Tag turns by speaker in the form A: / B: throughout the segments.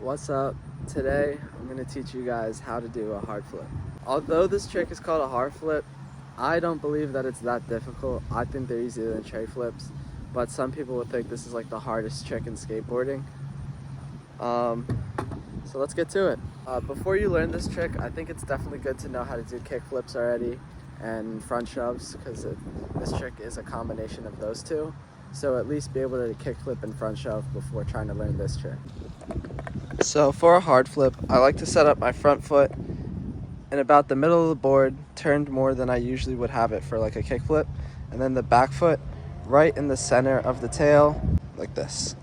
A: What's up? Today I'm going to teach you guys how to do a hard flip. Although this trick is called a hard flip, I don't believe that it's that difficult. I think they're easier than tray flips, but some people will think this is like the hardest trick in skateboarding. So let's get to it. Before you learn this trick, I think it's definitely good to know how to do kick flips already and front shoves, because this trick is a combination of those two. So at least be able to kick flip and front shove before trying to learn this trick. So for a hard flip, I like to set up my front foot in about the middle of the board, turned more than I usually would have it for like a kick flip, and then the back foot right in the center of the tail, like this.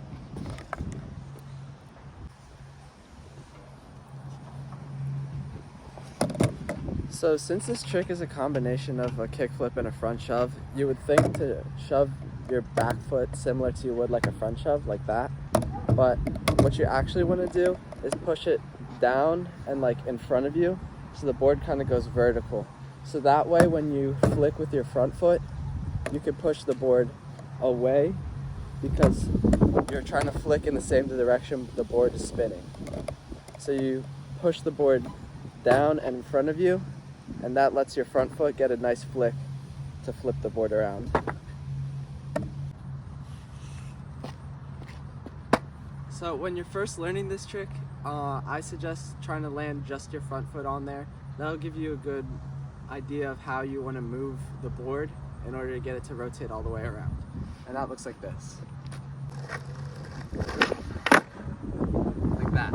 A: So since this trick is a combination of a kick flip and a front shove, you would think to shove your back foot similar to you would like a front shove, like that. But what you actually want to do is push it down and like in front of you, so the board kind of goes vertical. So that way when you flick with your front foot, you can push the board away because you're trying to flick in the same direction the board is spinning. So you push the board down and in front of you, and that lets your front foot get a nice flick to flip the board around. So when you're first learning this trick, I suggest trying to land just your front foot on there. That'll give you a good idea of how you want to move the board in order to get it to rotate all the way around. And that looks like this. Like that.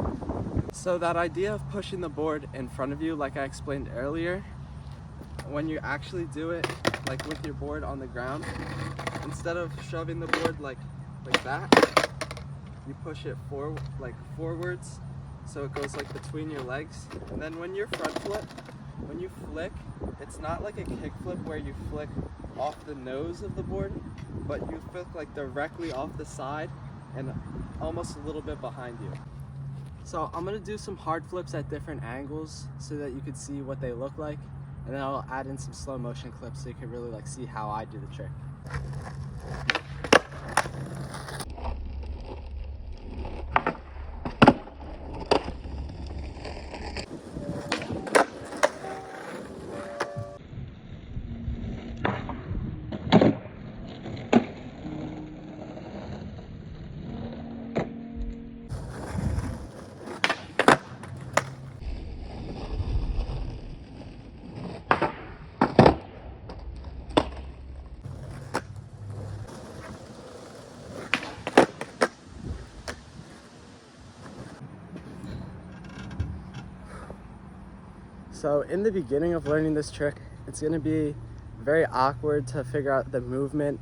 A: So that idea of pushing the board in front of you, like I explained earlier, when you actually do it like with your board on the ground, instead of shoving the board like that, you push it forwards, so it goes like between your legs. And then when you're front flip, when you flick, it's not like a kick flip where you flick off the nose of the board, but you flick like directly off the side and almost a little bit behind you. So I'm gonna do some hard flips at different angles so that you can see what they look like, and then I'll add in some slow motion clips so you can really like see how I do the trick. So in the beginning of learning this trick, it's going to be very awkward to figure out the movement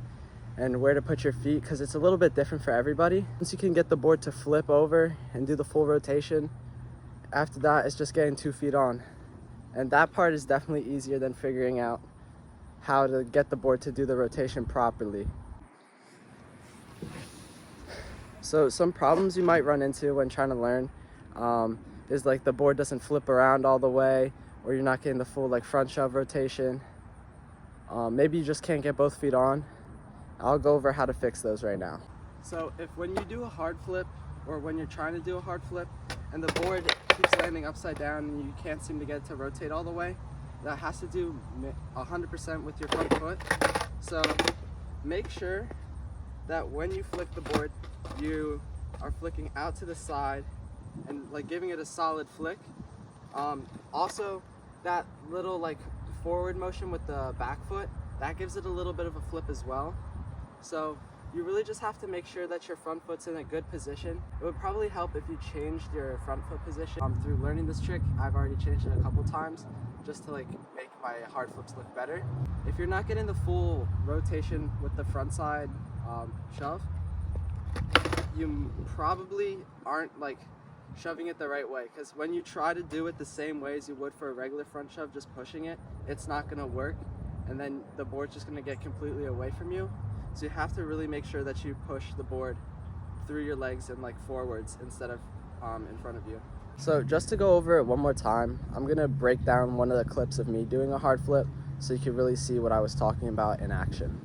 A: and where to put your feet, because it's a little bit different for everybody. Once you can get the board to flip over and do the full rotation, after that it's just getting 2 feet on. And that part is definitely easier than figuring out how to get the board to do the rotation properly. So some problems you might run into when trying to learn is like the board doesn't flip around all the way, or you're not getting the full like front shove rotation. Maybe you just can't get both feet on. I'll go over how to fix those right now. So if when you do a hard flip, or when you're trying to do a hard flip and the board keeps landing upside down and you can't seem to get it to rotate all the way, that has to do 100% with your front foot. So make sure that when you flick the board, you are flicking out to the side and like giving it a solid flick. Also, that little like forward motion with the back foot, that gives it a little bit of a flip as well. So you really just have to make sure that your front foot's in a good position. It would probably help if you changed your front foot position. Through learning this trick, I've already changed it a couple times just to like make my hard flips look better. If you're not getting the full rotation with the front side shove, you probably aren't like shoving it the right way, because when you try to do it the same way as you would for a regular front shove, just pushing it, it's not going to work, and then the board's just going to get completely away from you. So you have to really make sure that you push the board through your legs and like forwards instead of in front of you. So just to go over it one more time, I'm going to break down one of the clips of me doing a hard flip so you can really see what I was talking about in action.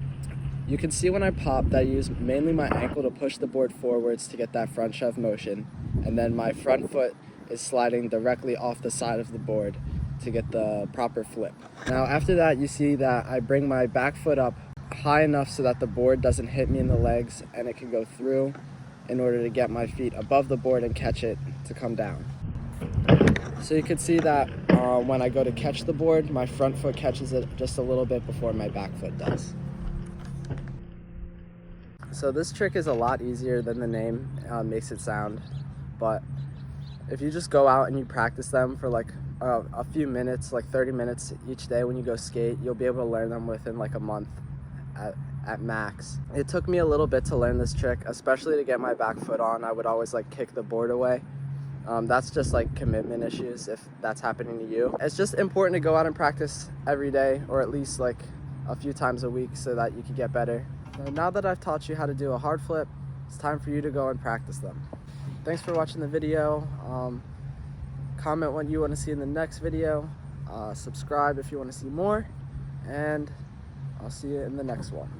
A: You can see when I pop that I use mainly my ankle to push the board forwards to get that front shove motion, and then my front foot is sliding directly off the side of the board to get the proper flip. Now after that, you see that I bring my back foot up high enough so that the board doesn't hit me in the legs and it can go through in order to get my feet above the board and catch it to come down. So you can see that when I go to catch the board, my front foot catches it just a little bit before my back foot does. So this trick is a lot easier than the name makes it sound, but if you just go out and you practice them for like a few minutes, like 30 minutes each day when you go skate, you'll be able to learn them within like a month at max. It took me a little bit to learn this trick, especially to get my back foot on. I would always like kick the board away. That's just like commitment issues if that's happening to you. It's just important to go out and practice every day, or at least like a few times a week, so that you can get better. So now that I've taught you how to do a hard flip, it's time for you to go and practice them. Thanks for watching the video. Comment what you want to see in the next video. Subscribe if you want to see more, and I'll see you in the next one.